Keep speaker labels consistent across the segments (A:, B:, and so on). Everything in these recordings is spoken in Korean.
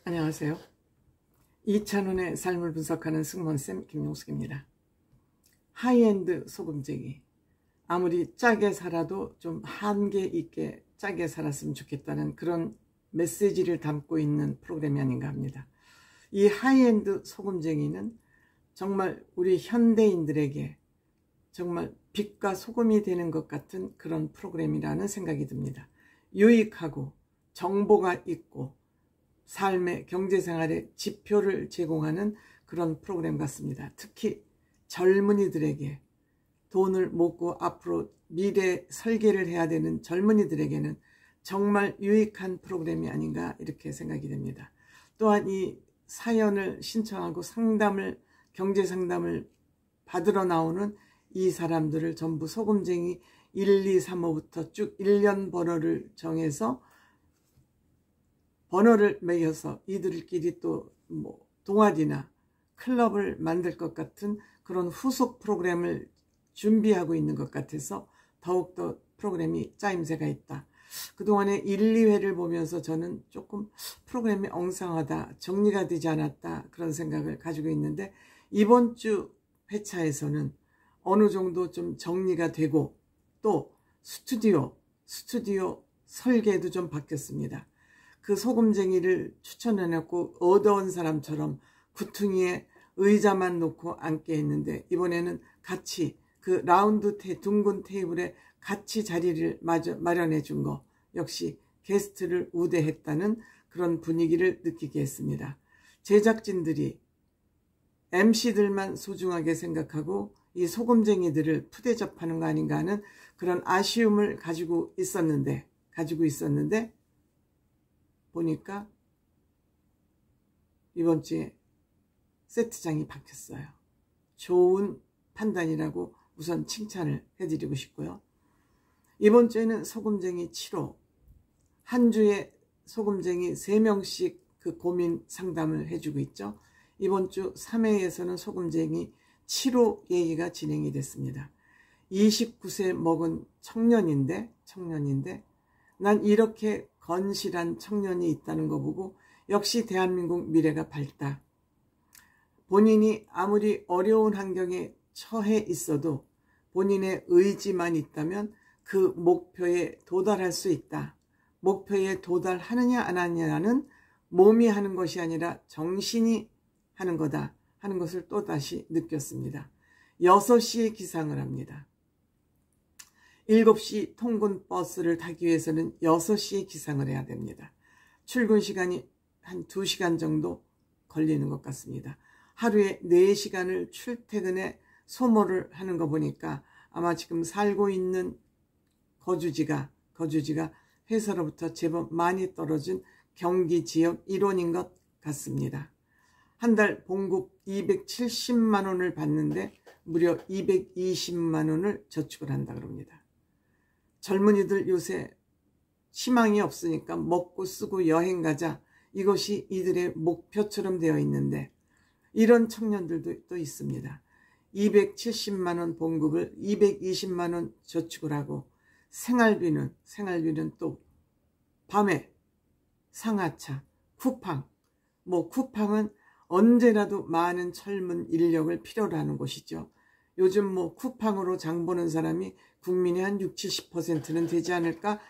A: 안녕하세요. 이찬원의 삶을 분석하는 승무원쌤 김용숙입니다. 하이엔드 소금쟁이. 아무리 짜게 살아도 좀 한계 있게 짜게 살았으면 좋겠다는 그런 메시지를 담고 있는 프로그램이 아닌가 합니다. 이 하이엔드 소금쟁이는 정말 우리 현대인들에게 정말 빛과 소금이 되는 것 같은 그런 프로그램이라는 생각이 듭니다. 유익하고 정보가 있고 삶의 경제생활의 지표를 제공하는 그런 프로그램 같습니다. 특히 젊은이들에게 돈을 모으고 앞으로 미래 설계를 해야 되는 젊은이들에게는 정말 유익한 프로그램이 아닌가 이렇게 생각이 됩니다. 또한 이 사연을 신청하고 경제상담을 받으러 나오는 이 사람들을 전부 소금쟁이 1, 2, 3호부터 쭉 1년 번호를 정해서 번호를 매겨서 이들끼리 또 동아리나 클럽을 만들 것 같은 그런 후속 프로그램을 준비하고 있는 것 같아서 더욱더 프로그램이 짜임새가 있다. 그동안에 1, 2회를 보면서 저는 조금 프로그램이 엉성하다, 정리가 되지 않았다 그런 생각을 가지고 있는데 이번 주 회차에서는 어느 정도 좀 정리가 되고 또 스튜디오 설계도 좀 바뀌었습니다. 그 소금쟁이를 추천해놓고 얻어온 사람처럼 구퉁이에 의자만 놓고 앉게 했는데 이번에는 같이 그 둥근 테이블에 같이 자리를 마련해 준 거 역시 게스트를 우대했다는 그런 분위기를 느끼게 했습니다. 제작진들이 MC들만 소중하게 생각하고 이 소금쟁이들을 푸대접하는 거 아닌가 하는 그런 아쉬움을 가지고 있었는데 보니까 이번 주에 세트장이 바뀌었어요. 좋은 판단이라고 우선 칭찬을 해드리고 싶고요. 이번 주에는 소금쟁이 7호, 한 주에 소금쟁이 3명씩 그 고민 상담을 해주고 있죠. 이번 주 3회에서는 소금쟁이 7호 얘기가 진행이 됐습니다. 29세 먹은 청년인데 난 이렇게 건실한 청년이 있다는 거 보고 역시 대한민국 미래가 밝다. 본인이 아무리 어려운 환경에 처해 있어도 본인의 의지만 있다면 그 목표에 도달할 수 있다. 목표에 도달하느냐 안 하느냐는 몸이 하는 것이 아니라 정신이 하는 거다 하는 것을 또다시 느꼈습니다. 6시에 기상을 합니다. 7시 통근 버스를 타기 위해서는 6시에 기상을 해야 됩니다. 출근 시간이 한 2시간 정도 걸리는 것 같습니다. 하루에 4시간을 출퇴근에 소모를 하는 거 보니까 아마 지금 살고 있는 거주지가 회사로부터 제법 많이 떨어진 경기 지역 일원인 것 같습니다. 한 달 봉급 270만 원을 받는데 무려 220만 원을 저축을 한다 그럽니다. 젊은이들 요새 희망이 없으니까 먹고 쓰고 여행 가자. 이것이 이들의 목표처럼 되어 있는데 이런 청년들도 또 있습니다. 270만 원 봉급을 220만 원 저축을 하고 생활비는 또 밤에 상하차, 쿠팡. 쿠팡은 언제라도 많은 젊은 인력을 필요로 하는 곳이죠. 요즘 쿠팡으로 장 보는 사람이 국민의 한 60, 70%는 되지 않을까?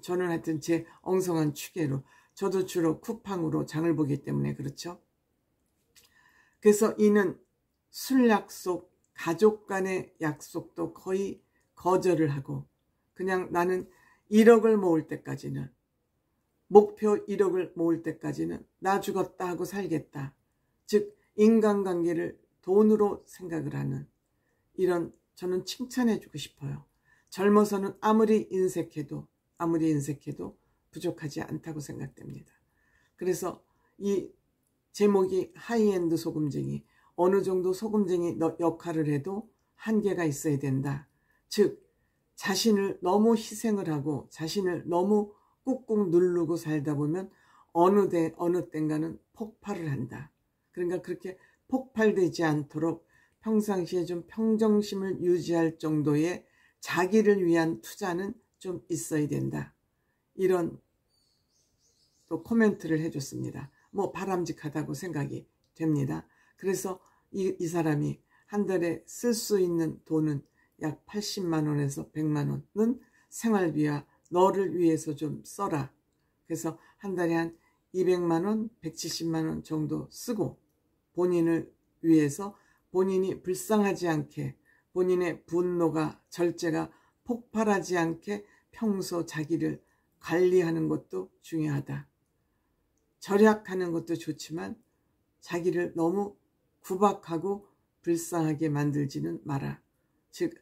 A: 저는 하여튼 제 엉성한 추계로. 저도 주로 쿠팡으로 장을 보기 때문에 그렇죠. 그래서 이는 술 약속, 가족 간의 약속도 거의 거절을 하고 그냥 나는 1억을 모을 때까지는 목표 1억을 모을 때까지는 나 죽었다 하고 살겠다. 즉 인간관계를 돈으로 생각을 하는 이런 저는 칭찬해 주고 싶어요. 젊어서는 아무리 인색해도 부족하지 않다고 생각됩니다. 그래서 이 제목이 하이엔드 소금쟁이, 어느 정도 소금쟁이 역할을 해도 한계가 있어야 된다. 즉 자신을 너무 희생을 하고 자신을 너무 꾹꾹 누르고 살다 보면 어느 땐가는 폭발을 한다. 그러니까 그렇게 폭발되지 않도록 평상시에 좀 평정심을 유지할 정도의 자기를 위한 투자는 좀 있어야 된다. 이런 또 코멘트를 해줬습니다. 뭐 바람직하다고 생각이 됩니다. 그래서 이 사람이 한 달에 쓸 수 있는 돈은 약 80만 원에서 100만 원은 생활비와 너를 위해서 좀 써라. 그래서 한 달에 한 200만 원, 170만 원 정도 쓰고 본인을 위해서 본인이 불쌍하지 않게 본인의 분노가 절제가 폭발하지 않게 평소 자기를 관리하는 것도 중요하다. 절약하는 것도 좋지만 자기를 너무 구박하고 불쌍하게 만들지는 마라. 즉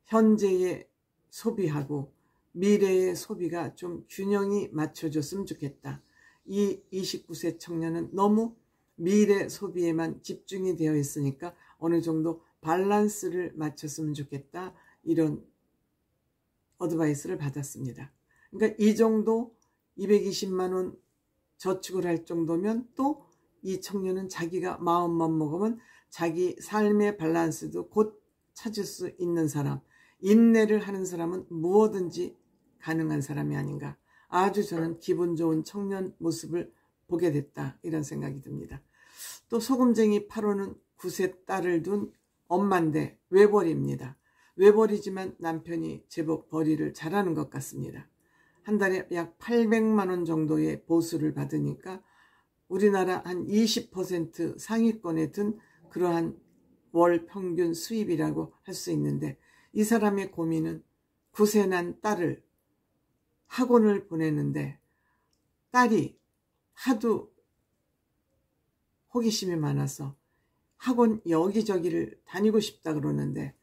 A: 현재의 소비하고 미래의 소비가 좀 균형이 맞춰졌으면 좋겠다. 이 29세 청년은 너무 미래 소비에만 집중이 되어 있으니까 어느 정도 밸런스를 맞췄으면 좋겠다. 이런 어드바이스를 받았습니다. 그러니까 이 정도 220만 원 저축을 할 정도면 또 이 청년은 자기가 마음만 먹으면 자기 삶의 밸런스도 곧 찾을 수 있는 사람, 인내를 하는 사람은 무엇든지 가능한 사람이 아닌가. 아주 저는 기분 좋은 청년 모습을 보게 됐다. 이런 생각이 듭니다. 또 소금쟁이 8호는 9세 딸을 둔 엄마인데 외벌이입니다. 외벌이지만 남편이 제법 벌이를 잘하는 것 같습니다. 한 달에 약 800만 원 정도의 보수를 받으니까 우리나라 한 20% 상위권에 든 그러한 월 평균 수입이라고 할 수 있는데 이 사람의 고민은 9세 난 딸을 학원을 보내는데 딸이 하도 호기심이 많아서 학원 여기저기를 다니고 싶다 그러는데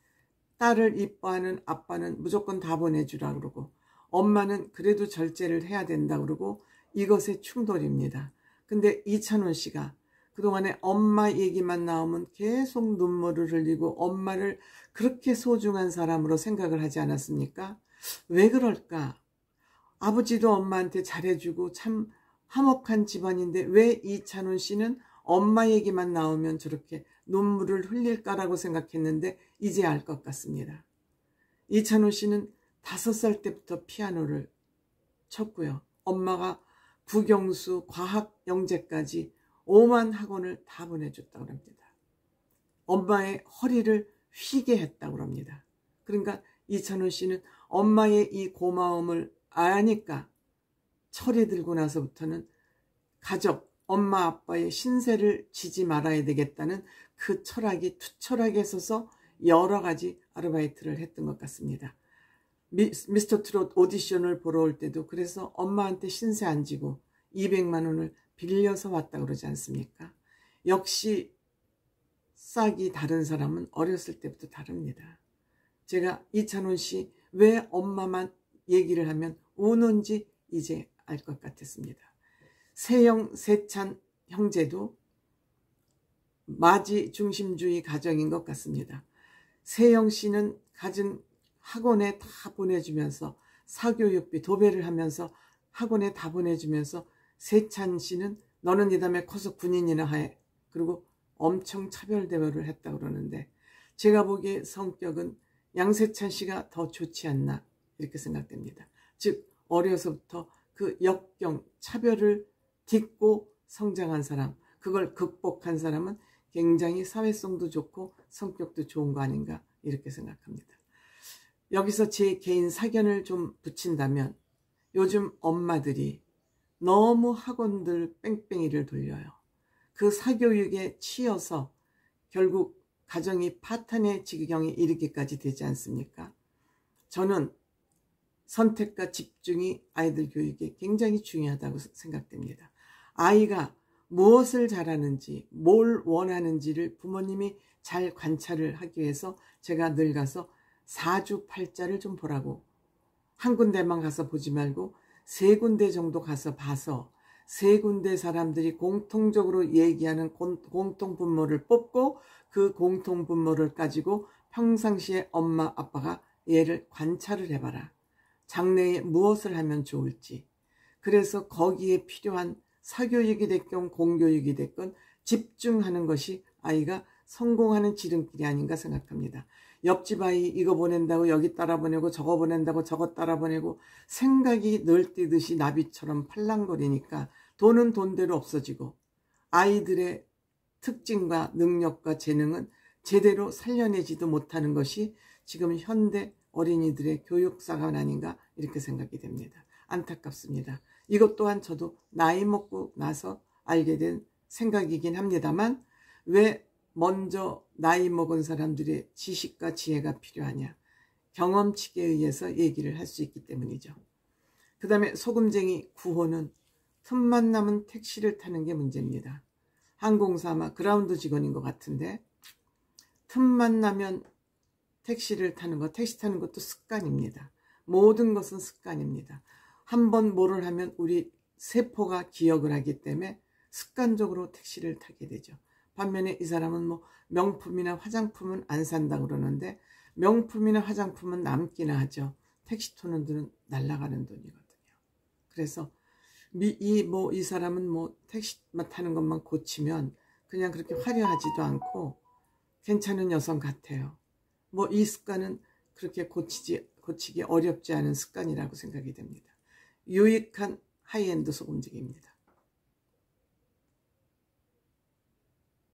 A: 딸을 이뻐하는 아빠는 무조건 다 보내주라 그러고 엄마는 그래도 절제를 해야 된다 그러고 이것의 충돌입니다. 근데 이찬원 씨가 그동안에 엄마 얘기만 나오면 계속 눈물을 흘리고 엄마를 그렇게 소중한 사람으로 생각을 하지 않았습니까? 왜 그럴까? 아버지도 엄마한테 잘해주고 참 화목한 집안인데 왜 이찬원 씨는 엄마 얘기만 나오면 저렇게 눈물을 흘릴까라고 생각했는데 이제 알 것 같습니다. 이찬원 씨는 5살 때부터 피아노를 쳤고요. 엄마가 국영수, 과학, 영재까지 5만 학원을 다 보내줬다고 합니다. 엄마의 허리를 휘게 했다고 합니다. 그러니까 이찬원 씨는 엄마의 이 고마움을 아니까 철이 들고 나서부터는 가족, 엄마 아빠의 신세를 지지 말아야 되겠다는 그 철학이 투철하게 서서 여러 가지 아르바이트를 했던 것 같습니다. 미스터 트롯 오디션을 보러 올 때도 그래서 엄마한테 신세 안 지고 200만 원을 빌려서 왔다 그러지 않습니까? 역시 싹이 다른 사람은 어렸을 때부터 다릅니다. 제가 이찬원 씨 왜 엄마만 얘기를 하면 우는지 이제 알 것 같았습니다. 세영, 세찬 형제도 마지 중심주의 가정인 것 같습니다. 세영 씨는 가진 학원에 다 보내주면서 사교육비 도배를 하면서 학원에 다 보내주면서 세찬 씨는 너는 이 다음에 커서 군인이나 해. 그리고 엄청 차별대우를 했다고 그러는데 제가 보기에 성격은 양세찬 씨가 더 좋지 않나 이렇게 생각됩니다. 즉 어려서부터 그 역경, 차별을 딛고 성장한 사람, 그걸 극복한 사람은 굉장히 사회성도 좋고 성격도 좋은 거 아닌가 이렇게 생각합니다. 여기서 제 개인 사견을 좀 붙인다면 요즘 엄마들이 너무 학원들 뺑뺑이를 돌려요. 그 사교육에 치여서 결국 가정이 파탄의 지경에 이르기까지 되지 않습니까? 저는 선택과 집중이 아이들 교육에 굉장히 중요하다고 생각됩니다. 아이가 무엇을 잘하는지, 뭘 원하는지를 부모님이 잘 관찰을 하기 위해서 제가 늘 가서 사주팔자를 좀 보라고, 한 군데만 가서 보지 말고 3군데 정도 가서 봐서 3군데 사람들이 공통적으로 얘기하는 공통분모를 뽑고 그 공통분모를 가지고 평상시에 엄마 아빠가 얘를 관찰을 해봐라. 장래에 무엇을 하면 좋을지. 그래서 거기에 필요한 사교육이 됐건 공교육이 됐건 집중하는 것이 아이가 성공하는 지름길이 아닌가 생각합니다. 옆집 아이 이거 보낸다고 여기 따라 보내고 저거 보낸다고 저거 따라 보내고 생각이 널뛰듯이 나비처럼 팔랑거리니까 돈은 돈대로 없어지고 아이들의 특징과 능력과 재능은 제대로 살려내지도 못하는 것이 지금 현대 어린이들의 교육사관 아닌가 이렇게 생각이 됩니다. 안타깝습니다. 이것 또한 저도 나이 먹고 나서 알게 된 생각이긴 합니다만 왜 먼저 나이 먹은 사람들의 지식과 지혜가 필요하냐. 경험치에 의해서 얘기를 할 수 있기 때문이죠. 그 다음에 소금쟁이 9호는 틈만 나면 택시를 타는 게 문제입니다. 항공사 아마 그라운드 직원인 것 같은데 틈만 나면 택시를 타는 것, 택시 타는 것도 습관입니다. 모든 것은 습관입니다. 한번 뭐를 하면 우리 세포가 기억을 하기 때문에 습관적으로 택시를 타게 되죠. 반면에 이 사람은 뭐 명품이나 화장품은 안 산다고 그러는데 명품이나 화장품은 남기나 하죠. 택시 타는 돈은 날아가는 돈이거든요. 그래서 이 사람은 뭐 택시 타는 것만 고치면 그냥 그렇게 화려하지도 않고 괜찮은 여성 같아요. 뭐 이 습관은 그렇게 고치기 어렵지 않은 습관이라고 생각이 됩니다. 유익한 하이엔드 소금쟁이입니다.